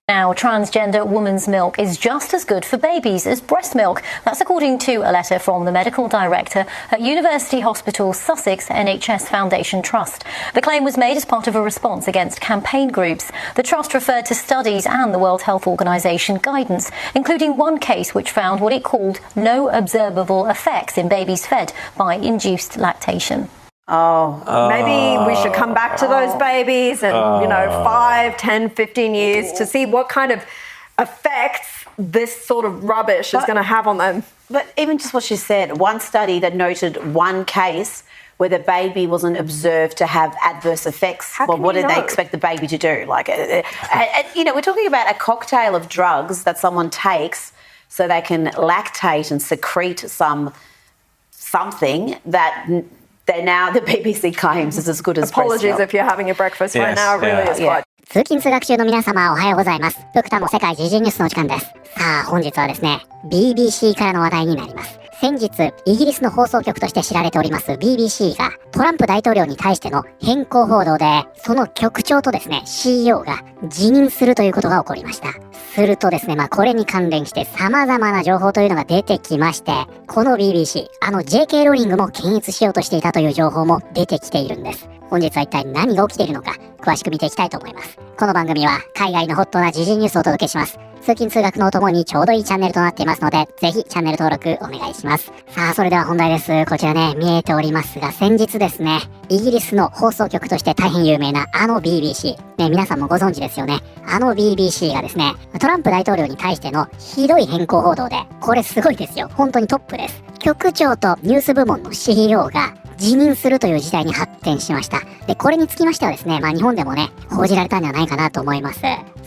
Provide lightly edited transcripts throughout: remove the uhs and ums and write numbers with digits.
Now, transgender woman's milk is just as good for babies as breast milk. That's according to a letter from the medical director at University Hospital Sussex NHS Foundation Trust. The claim was made as part of a response against campaign groups. The trust referred to studies and the World Health Organization guidance, including one case which found what it called no observable effects in babies fed by induced lactation. Maybe we should come back to those babies and, 5, 10, 15 years to see what kind of effects this sort of rubbish is going to have on them. But even just what she said, one study that noted one case where the baby wasn't observed to have adverse effects. Well, what did they expect the baby to do? We're talking about a cocktail of drugs that someone takes so they can lactate and secrete something that the BBC claims is as good as breast milk. Apologies if you're having your breakfast right now. It really is quite. 通勤通学中の皆様おはようございます。ドクターも世界時事ニュースの時間です。さあ本日はですね、BBC からの話題になります。先日、イギリスの放送局として知られております BBC がトランプ大統領に対しての変更報道で、その局長とですね、CEO が辞任するということが起こりました。するとですね、これに関連して様々な情報というのが出てきまして、この BBC、JK ローリングも検閲しようとしていたという情報も出てきているんです。本日は一体何が起きているのか、詳しく見ていきたいと思います。この番組は海外のホットな時事ニュースをお届けします。通勤通学のお供にちょうどいいチャンネルとなっていますので、ぜひチャンネル登録お願いします。さあ、それでは本題です。こちらね、見えておりますが、先日ですね、イギリスの放送局として大変有名なBBC、皆さんもご存知ですよね。BBC がですね、トランプ大統領に対してのひどい変更報道で、これすごいですよ。本当にトップです。局長とニュース部門の CEO が辞任するという事態に発展しました。で、これにつきましてはですね、日本でもね、報じられたんではないかなと思います。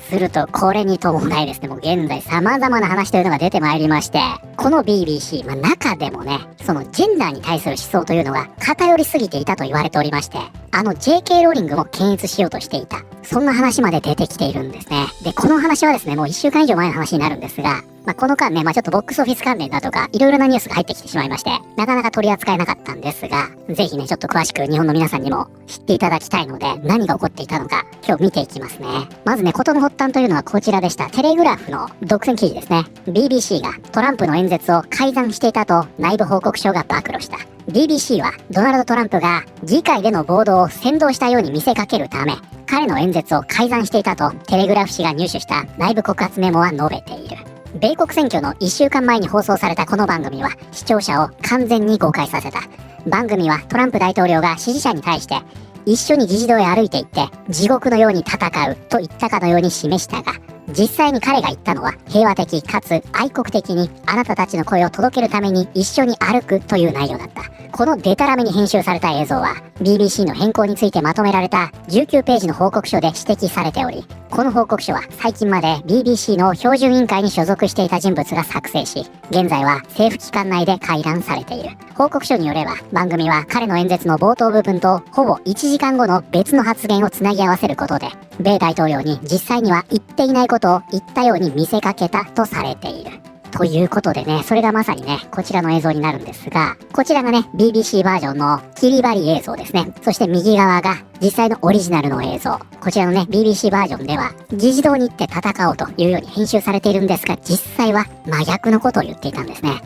すると、これに伴いですね、もう現在様々な話というのが出てまいりまして、この BBC、中でもね、そのジェンダーに対する思想というのが偏りすぎていたと言われておりまして、JK ローリングも検閲しようとしていた。そんな話まで出てきているんですね。で、この話はですね、もう1週間以上前の話になるんですが、この間ね、ちょっとボックスオフィス関連だとか、いろいろなニュースが入ってきてしまいまして、なかなか取り扱えなかったんですが、ぜひね、ちょっと詳しく日本の皆さんにも知っていただきたいので、何が起こっていたのか、今日見ていきますね。まずね、事の発端というのはこちらでした。テレグラフの独占記事ですね。BBC がトランプの演説を改ざんしていたと内部報告書が暴露した。BBC はドナルド・トランプが議会での暴動を扇動したように見せかけるため、彼の演説を改ざんしていたとテレグラフ紙が入手した内部告発メモは述べている。米国選挙の1週間前に放送されたこの番組は視聴者を完全に誤解させた。番組はトランプ大統領が支持者に対して一緒に議事堂へ歩いて行って地獄のように戦うと言ったかのように示したが、実際に彼が言ったのは平和的かつ愛国的にあなたたちの声を届けるために一緒に歩くという内容だった。このデタラメに編集された映像は BBC の変更についてまとめられた19ページの報告書で指摘されており、この報告書は最近まで BBC の標準委員会に所属していた人物が作成し、現在は政府機関内で回覧されている。報告書によれば番組は彼の演説の冒頭部分とほぼ1時間後の別の発言をつなぎ合わせることで、米大統領に実際には言っていないことを言ったように見せかけたとされている。ということでね、それがまさにね、こちらの映像になるんですが、こちらがね、BBC バージョンの切り張り映像ですね。そして右側が実際のオリジナルの映像。こちらのね、BBC バージョンでは、議事堂に行って戦おうというように編集されているんですが、実際は真逆のことを言っていたんですね。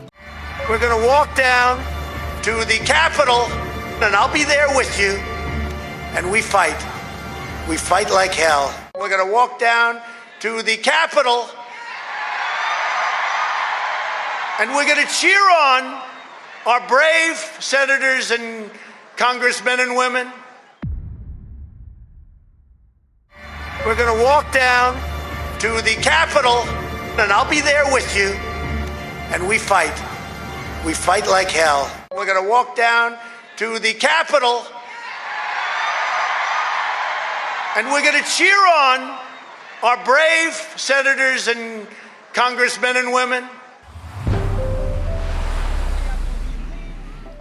We're gonna walk down to the Capitol and I'll be there with you and we fight. We fight like hell. We're gonna walk down to the Capitol and we're going to cheer on our brave senators and congressmen and women. We're going to walk down to the Capitol, and I'll be there with you. And we fight. We fight like hell. We're going to walk down to the Capitol, and we're going to cheer on our brave senators and congressmen and women.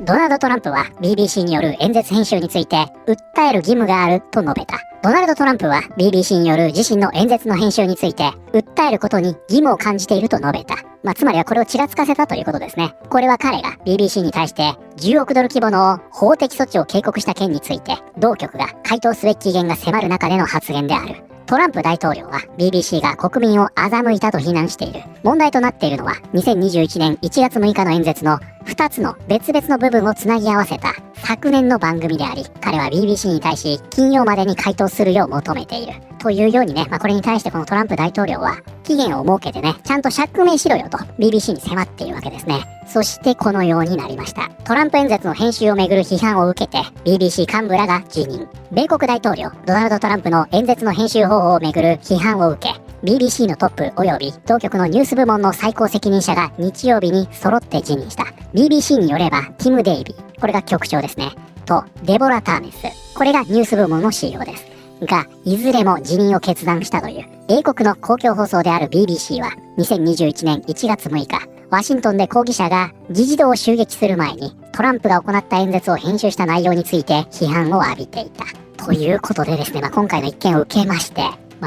ドナルド・トランプは BBC による演説編集について訴える義務があると述べた。ドナルド・トランプは BBC による自身の演説の編集について訴えることに義務を感じていると述べた。つまりはこれをちらつかせたということですね。これは彼が BBC に対して10億ドル規模の法的措置を警告した件について同局が回答すべき期限が迫る中での発言である。トランプ大統領は BBC が国民を欺いたと非難している。問題となっているのは2021年1月6日の演説の2つの別々の部分をつなぎ合わせた昨年の番組であり、彼は BBC に対し金曜までに回答するよう求めている。というようにね、これに対してこのトランプ大統領は期限を設けてね、ちゃんと釈明しろよと BBC に迫っているわけですね。そしてこのようになりました。トランプ演説の編集をめぐる批判を受けて BBC 幹部らが辞任。米国大統領ドナルド・トランプの演説の編集方法をめぐる批判を受け、BBC のトップ及び当局のニュース部門の最高責任者が日曜日に揃って辞任した。BBC によればティム・デイビー、これが局長ですね、とデボラ・ターネス、これがニュース部門の CEO ですが、いずれも辞任を決断したという。英国の公共放送である BBC は2021年1月6日、ワシントンで抗議者が議事堂を襲撃する前にトランプが行った演説を編集した内容について批判を浴びていた。ということでですね、今回の一件を受けまして、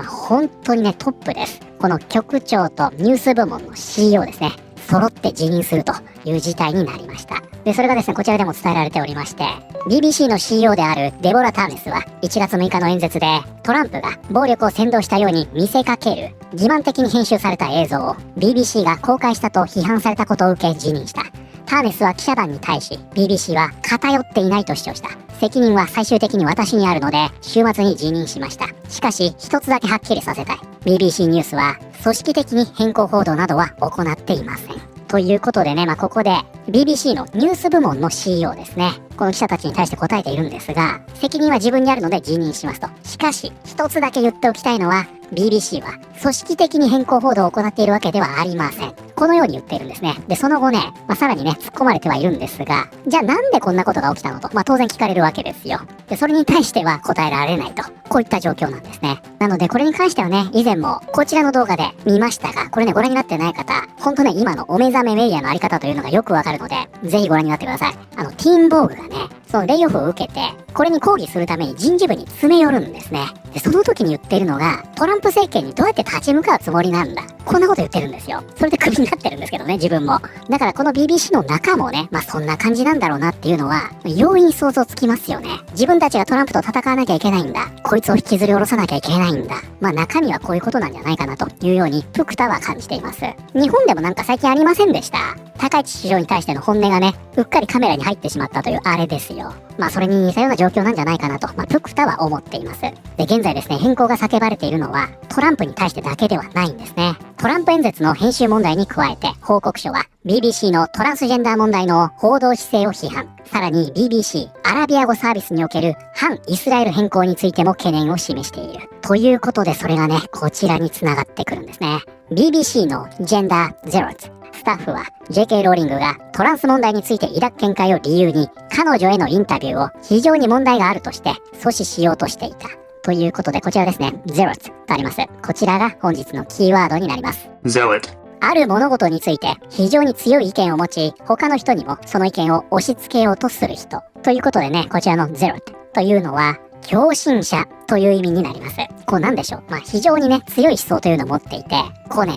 本当にね、トップです。この局長とニュース部門の CEO ですね、揃って辞任するという事態になりました。で、それがですね、こちらでも伝えられておりまして、BBC の CEO であるデボラ・ターネスは1月6日の演説で、トランプが暴力を扇動したように見せかける欺瞞的に編集された映像を BBC が公開したと批判されたことを受け辞任した。ターネスは記者団に対し BBC は偏っていないと主張した。責任は最終的に私にあるので週末に辞任しました。しかし一つだけはっきりさせたい。BBC ニュースは組織的に変更報道などは行っていません。ということでね、ここで BBC のニュース部門の CEO ですね、この記者たちに対して答えているんですが、責任は自分にあるので辞任しますと。しかし一つだけ言っておきたいのは、BBC は組織的に変更報道を行っているわけではありません。このように言っているんですね。で、その後ね、さらにね、突っ込まれてはいるんですが、じゃあなんでこんなことが起きたのと、当然聞かれるわけですよ。で、それに対しては答えられないと。こういった状況なんですね。なので、これに関してはね、以前もこちらの動画で見ましたが、これね、ご覧になってない方、ほんとね、今のお目覚めメディアのあり方というのがよくわかるので、ぜひご覧になってください。ティーンボーグがね、そのレイオフを受けて、これに抗議するために人事部に詰め寄るんですね。で、その時に言ってるのが、トランプ政権にどうやって立ち向かうつもりなんだ。こんなこと言ってるんですよ。それでクビになってるんですけどね、自分も。だからこの BBC の中もね、そんな感じなんだろうなっていうのは、容易に想像つきますよね。自分たちがトランプと戦わなきゃいけないんだ。こいつを引きずり下ろさなきゃいけないんだ。中身はこういうことなんじゃないかなというように、プクタは感じています。日本でもなんか最近ありませんでした。高市市長に対しての本音がね、うっかりカメラに入ってしまったというあれですよ。それに似たような状況なんじゃないかなと、プクタは思っています。で、現在ですね、変更が叫ばれているのは、トランプに対してだけではないんですね。トランプ演説の編集問題に加えて、報告書は BBC のトランスジェンダー問題の報道姿勢を批判。さらに BBC アラビア語サービスにおける反イスラエル変更についても懸念を示している。ということで、それがね、こちらに繋がってくるんですね。BBC のジェンダーゼロスタッフは JK ローリングがトランス問題について抱く見解を理由に彼女へのインタビューを非常に問題があるとして阻止しようとしていた。ということで、こちらですね、ゼロスとあります。こちらが本日のキーワードになります。Zealot。ある物事について非常に強い意見を持ち、他の人にもその意見を押し付けようとする人。ということでね、こちらのゼロというのは狂信者という意味になります。こうなんでしょう。非常にね、強い思想というのを持っていて、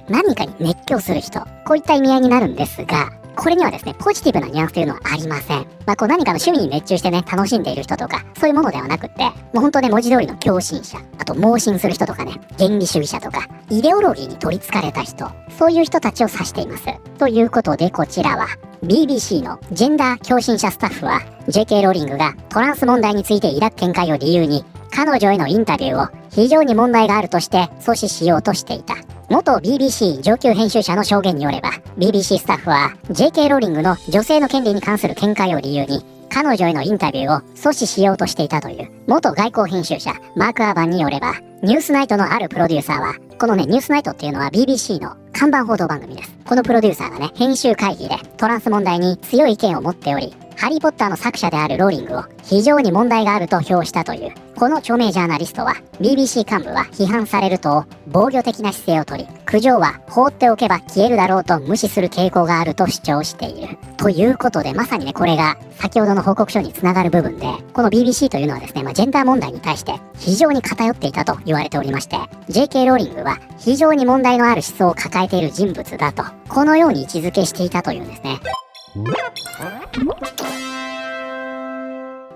何かに熱狂する人。こういった意味合いになるんですが、これにはですね、ポジティブなニュアンスというのはありません。何かの趣味に熱中してね、楽しんでいる人とか、そういうものではなくって、もう本当ね、文字通りの狂信者、あと盲信する人とかね、原理主義者とか、イデオロギーに取り憑かれた人、そういう人たちを指しています。ということで、こちらは、BBC のジェンダー狂信者スタッフは、JK ローリングがトランス問題について抱く見解を理由に、彼女へのインタビューを非常に問題があるとして阻止しようとしていた。元 BBC 上級編集者の証言によれば、BBC スタッフは JK ローリングの女性の権利に関する見解を理由に、彼女へのインタビューを阻止しようとしていたという元外交編集者マーク・アーバンによれば、ニュースナイトのあるプロデューサーは、このね、ニュースナイトっていうのは BBC の看板報道番組です。このプロデューサーがね、編集会議でトランス問題に強い意見を持っており、ハリーポッターの作者であるローリングを非常に問題があると評したという、この著名ジャーナリストは、BBC 幹部は批判されると防御的な姿勢をとり、苦情は放っておけば消えるだろうと無視する傾向があると主張している。ということで、まさにね、これが先ほどの報告書につながる部分で、この BBC というのはですね、ジェンダー問題に対して非常に偏っていたと言われておりまして、JK ローリングは非常に問題のある思想を抱えている人物だと、このように位置づけしていたというんですね。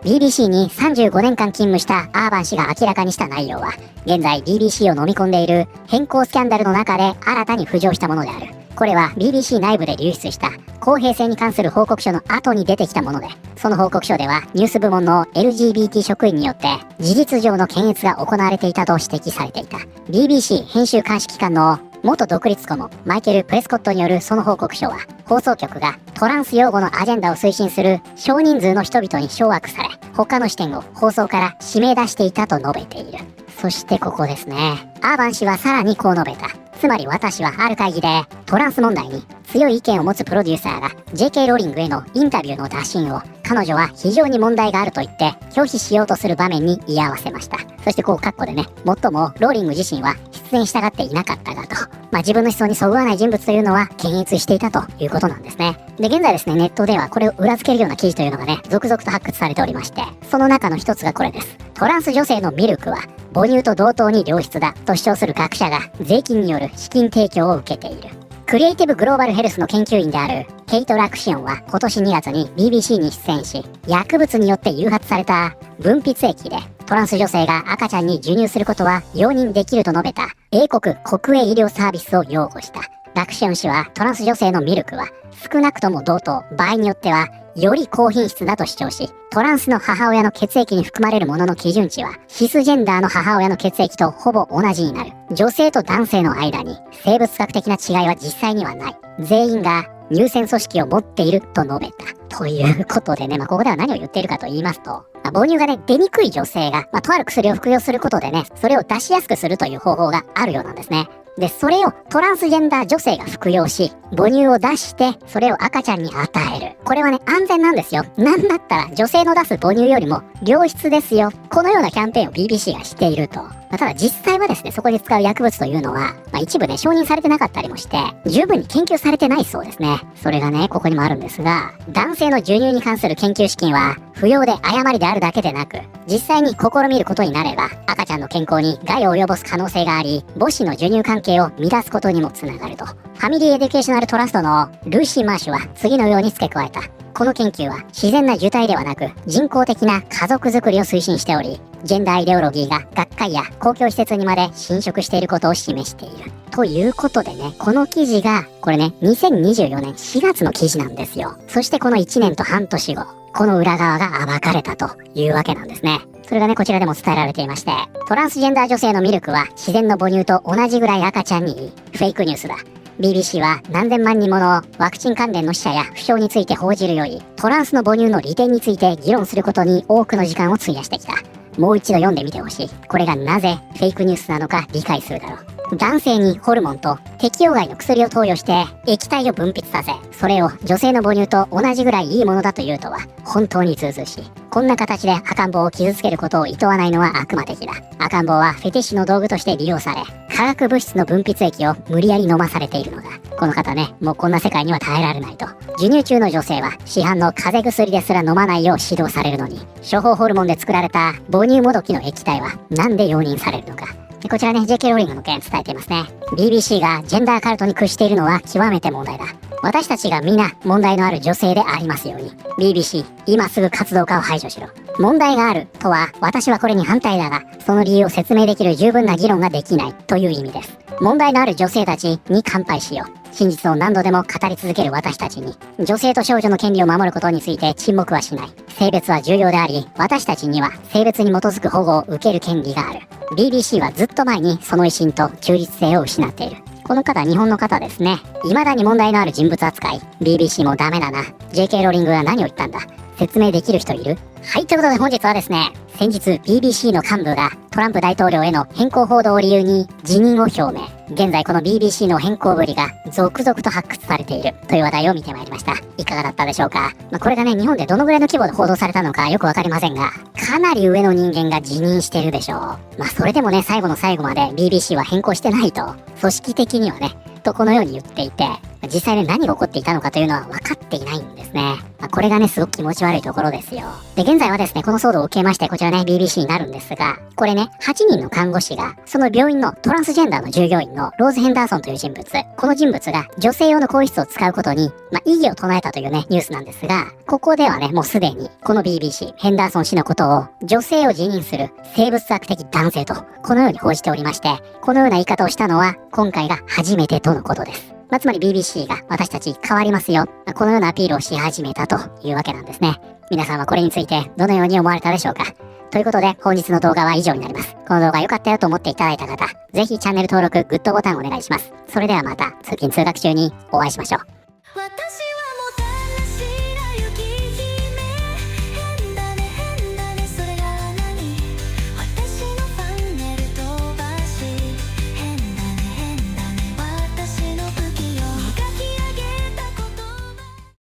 BBC に35年間勤務したアーバン氏が明らかにした内容は、現在 BBC を飲み込んでいる変更スキャンダルの中で新たに浮上したものである。これは BBC 内部で流出した公平性に関する報告書の後に出てきたもので、その報告書ではニュース部門の LGBT 職員によって事実上の検閲が行われていたと指摘されていた。 BBC 編集監視機関の元独立顧問マイケル・プレスコットによるその報告書は、放送局がトランス擁護のアジェンダを推進する少人数の人々に掌握され、他の視点を放送から締め出していたと述べている。そしてここですね。アーバン氏はさらにこう述べた。つまり私はある会議でトランス問題に強い意見を持つプロデューサーが JK ローリングへのインタビューの打診を彼女は非常に問題があると言って拒否しようとする場面に居合わせました。そしてこうカッコでね、もっともローリング自身は出演したがっていなかったがと、自分の思想にそぐわない人物というのは検閲していたということなんですね。で、現在ですね、ネットではこれを裏付けるような記事というのがね、続々と発掘されておりまして、その中の一つがこれです。トランス女性のミルクは母乳と同等に良質だと主張する学者が税金による資金提供を受けている。クリエイティブグローバルヘルスの研究員であるケイト・ラクシオンは今年2月に BBC に出演し、薬物によって誘発された分泌液でトランス女性が赤ちゃんに授乳することは容認できると述べた英国国営医療サービスを擁護した。ラクシオン氏はトランス女性のミルクは少なくとも同等、場合によってはより高品質だと主張し、トランスの母親の血液に含まれるものの基準値はシスジェンダーの母親の血液とほぼ同じになる。女性と男性の間に生物学的な違いは実際にはない。全員が乳腺組織を持っていると述べた。ということでね、ここでは何を言っているかと言いますと、母乳がね、出にくい女性が、とある薬を服用することでね、それを出しやすくするという方法があるようなんですね。で、それをトランスジェンダー女性が服用し、母乳を出して、それを赤ちゃんに与える。これはね、安全なんですよ。なんだったら女性の出す母乳よりも良質ですよ。このようなキャンペーンを BBC がしていると。ただ実際はですね、そこで使う薬物というのは、一部ね、承認されてなかったりもして、十分に研究されてないそうですね。それがね、ここにもあるんですが、男性の授乳に関する研究資金は、不要で誤りであるだけでなく、実際に試みることになれば、赤ちゃんの健康に害を及ぼす可能性があり、母子の授乳関係を乱すことにもつながると。ファミリーエデュケーショナルトラストのルーシー・マーシュは次のように付け加えた。この研究は自然な受胎ではなく人工的な家族づくりを推進しており、ジェンダーイデオロギーが学会や公共施設にまで侵食していることを示している。ということでね、この記事が、これね、2024年4月の記事なんですよ。そしてこの1年と半年後、この裏側が暴かれたというわけなんですね。それがね、こちらでも伝えられていまして、トランスジェンダー女性のミルクは自然の母乳と同じぐらい赤ちゃんにいい。フェイクニュースだ。BBC は何千万人ものワクチン関連の死者や負傷について報じるより、トランスの母乳の利点について議論することに多くの時間を費やしてきた。もう一度読んでみてほしい。これがなぜフェイクニュースなのか理解するだろう。男性にホルモンと適応外の薬を投与して液体を分泌させ、それを女性の母乳と同じぐらいいいものだというとは本当にずうずうしい。こんな形で赤ん坊を傷つけることを厭わないのは悪魔的だ。赤ん坊はフェティッシュの道具として利用され、化学物質の分泌液を無理やり飲まされているのだ。この方ね、もうこんな世界には耐えられないと。授乳中の女性は市販の風邪薬ですら飲まないよう指導されるのに、処方ホルモンで作られた母乳もどきの液体はなんで容認されるのか。こちらね、JK ローリングの件伝えていますね。BBC がジェンダーカルトに屈しているのは極めて問題だ。私たちが皆問題のある女性でありますように。BBC、今すぐ活動家を排除しろ。問題があるとは、私はこれに反対だが、その理由を説明できる十分な議論ができないという意味です。問題のある女性たちに乾杯しよう。真実を何度でも語り続ける私たちに、女性と少女の権利を守ることについて沈黙はしない。性別は重要であり、私たちには性別に基づく保護を受ける権利がある。BBC はずっと前にその威信と中立性を失っている。この方、日本の方ですね。未だに問題のある人物扱い。BBC もダメだな。JK ローリングが何を言ったんだ。説明できる人いる？はい、ということで本日はですね、先日 BBC の幹部がトランプ大統領への変更報道を理由に辞任を表明。現在この BBC の変更ぶりが続々と発掘されているという話題を見てまいりました。いかがだったでしょうか。これがね、日本でどのぐらいの規模で報道されたのかよくわかりませんが、かなり上の人間が辞任しているでしょう。それでもね、最後の最後まで BBC は変更してないと、組織的にはね、とこのように言っていて、実際ね、何が起こっていたのかというのは分かっていないんですね。これがね、すごく気持ち悪いところですよ。で、現在はですね、この騒動を受けまして、こちらね、BBC になるんですが、これね、8人の看護師が、その病院のトランスジェンダーの従業員のローズ・ヘンダーソンという人物、この人物が女性用の更衣室を使うことに、異議を唱えたというね、ニュースなんですが、ここではね、もうすでに、この BBC、ヘンダーソン氏のことを、女性を自認する生物学的男性と、このように報じておりまして、このような言い方をしたのは、今回が初めてとのことです。つまり BBC が私たち変わりますよ。このようなアピールをし始めたというわけなんですね。皆さんはこれについてどのように思われたでしょうか？ということで本日の動画は以上になります。この動画良かったよと思っていただいた方、ぜひチャンネル登録、グッドボタンお願いします。それではまた通勤通学中にお会いしましょう。